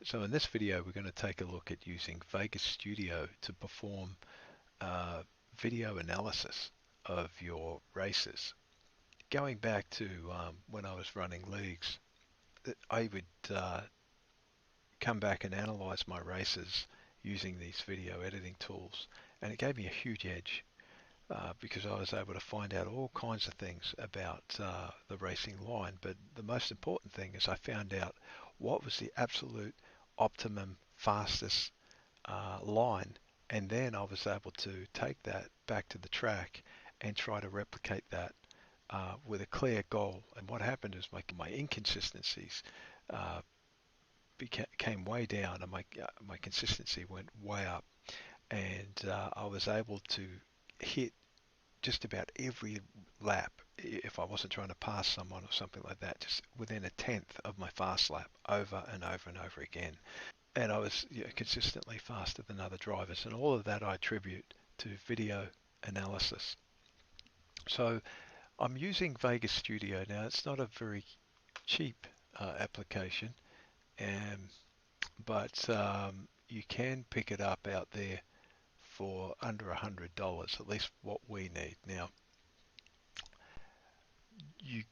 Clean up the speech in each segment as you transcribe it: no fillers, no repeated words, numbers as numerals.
So in this video we're going to take a look at using Vegas Studio to perform video analysis of your races. Going back to when I was running leagues, I would come back and analyze my races using these video editing tools, and it gave me a huge edge because I was able to find out all kinds of things about the racing line. But the most important thing is I found out what was the absolute optimum fastest line, and then I was able to take that back to the track and try to replicate that with a clear goal. And what happened is my inconsistencies came way down, and my consistency went way up, and I was able to hit just about every lap, if I wasn't trying to pass someone or something like that, just within a tenth of my fast lap over and over and over again. And I was consistently faster than other drivers, and all of that I attribute to video analysis. So I'm using Vegas Studio now. It's not a very cheap application, but you can pick it up out there for under $100, at least what we need. Now, you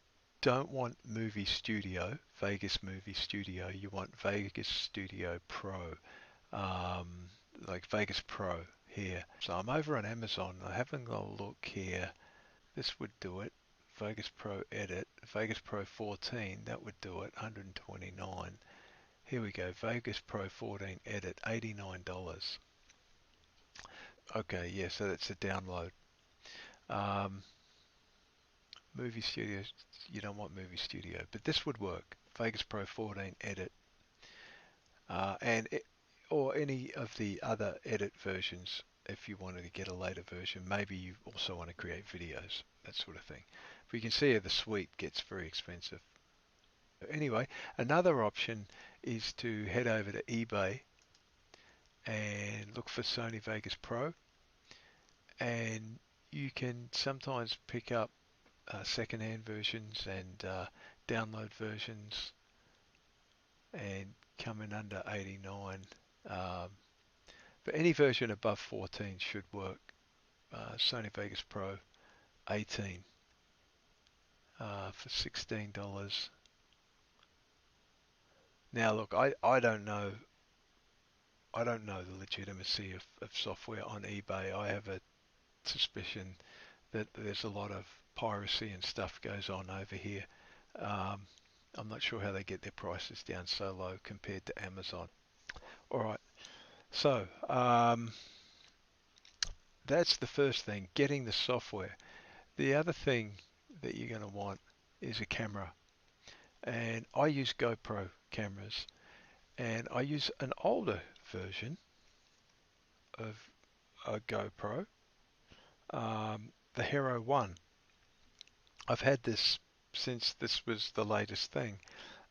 don't want Movie Studio, Vegas Movie Studio. You want Vegas Studio Pro, like Vegas Pro here. So I'm over on Amazon. I'm having a look here. This would do it. Vegas Pro Edit, Vegas Pro 14, that would do it, 129. Here we go, Vegas Pro 14 Edit, $89. Okay, yeah, so that's a download. Movie Studio, you don't want Movie Studio, but this would work. Vegas Pro 14 Edit, or any of the other edit versions. If you wanted to get a later version, maybe you also want to create videos, that sort of thing. But you can see the suite gets very expensive. Anyway, another option is to head over to eBay and look for Sony Vegas Pro, and you can sometimes pick up second-hand versions and download versions and come in under 89. But any version above 14 should work. Sony Vegas Pro 18 for $16. Now look, I don't know the legitimacy of software on eBay. I have a suspicion that there's a lot of piracy and stuff goes on over here. I'm not sure how they get their prices down so low compared to Amazon. Alright, so that's the first thing, getting the software. The other thing that you're going to want is a camera, and I use Gopro cameras, and I use an older version of a GoPro, the Hero 1. I've had this since this was the latest thing.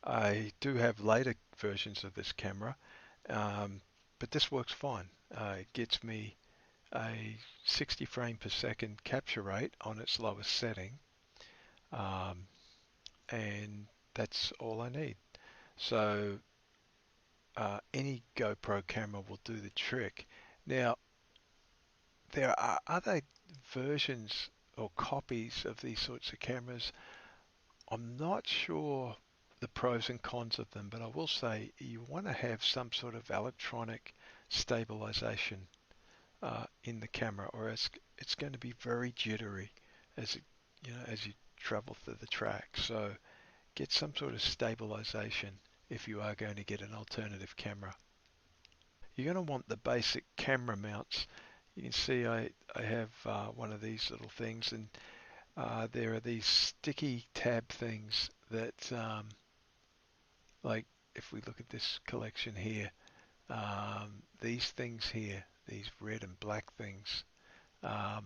I do have later versions of this camera, but this works fine. It gets me a 60 frame per second capture rate on its lowest setting, and that's all I need. So any GoPro camera will do the trick. Now, there are other versions or copies of these sorts of cameras. I'm not sure the pros and cons of them, but I will say you want to have some sort of electronic stabilization in the camera, or else it's going to be very jittery as as you travel through the track. So get some sort of stabilization if you are going to get an alternative camera. You're going to want the basic camera mounts. You can see I have one of these little things, and there are these sticky tab things that, like if we look at this collection here, these things here, these red and black things, are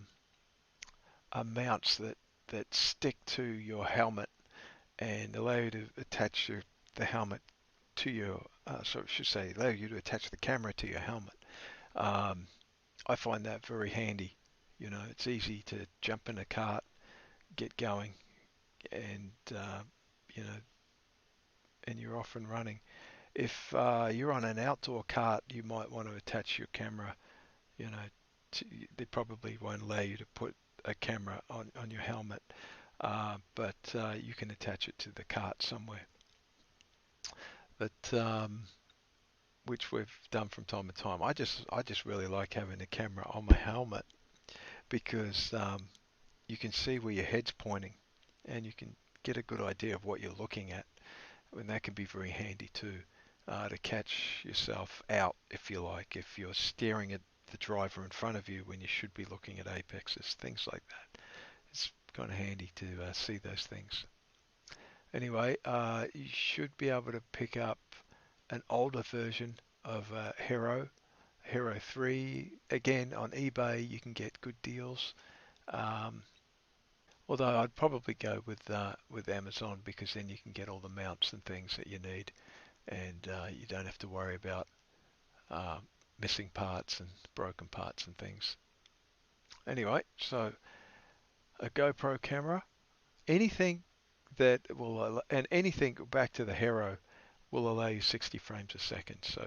mounts that stick to your helmet and allow you to attach the helmet to your, so I should say, allow you to attach the camera to your helmet. I find that very handy. It's easy to jump in a cart, get going, and and you're off and running. If you're on an outdoor kart, you might want to attach your camera. You know, they probably won't allow you to put a camera on your helmet, but you can attach it to the cart somewhere. But which we've done from time to time. I just really like having a camera on my helmet because you can see where your head's pointing, and you can get a good idea of what you're looking at. And that can be very handy too, to catch yourself out, if you like, if you're staring at the driver in front of you when you should be looking at apexes, things like that. It's kind of handy to see those things. Anyway, you should be able to pick up an older version of Hero 3. Again, on eBay, you can get good deals. Um, Although I'd probably go with Amazon because then you can get all the mounts and things that you need, and you don't have to worry about uh, missing parts and broken parts and things. Anyway, so a GoPro camera, anything that will, and anything back to the Hero will allow you 60 frames a second. So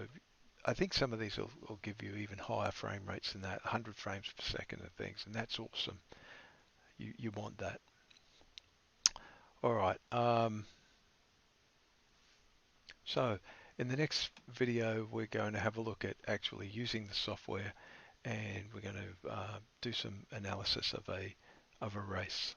I think some of these will give you even higher frame rates than that, 100 frames per second and things, and that's awesome. You want that. All right. So in the next video, we're going to have a look at actually using the software, and we're going to do some analysis of a race.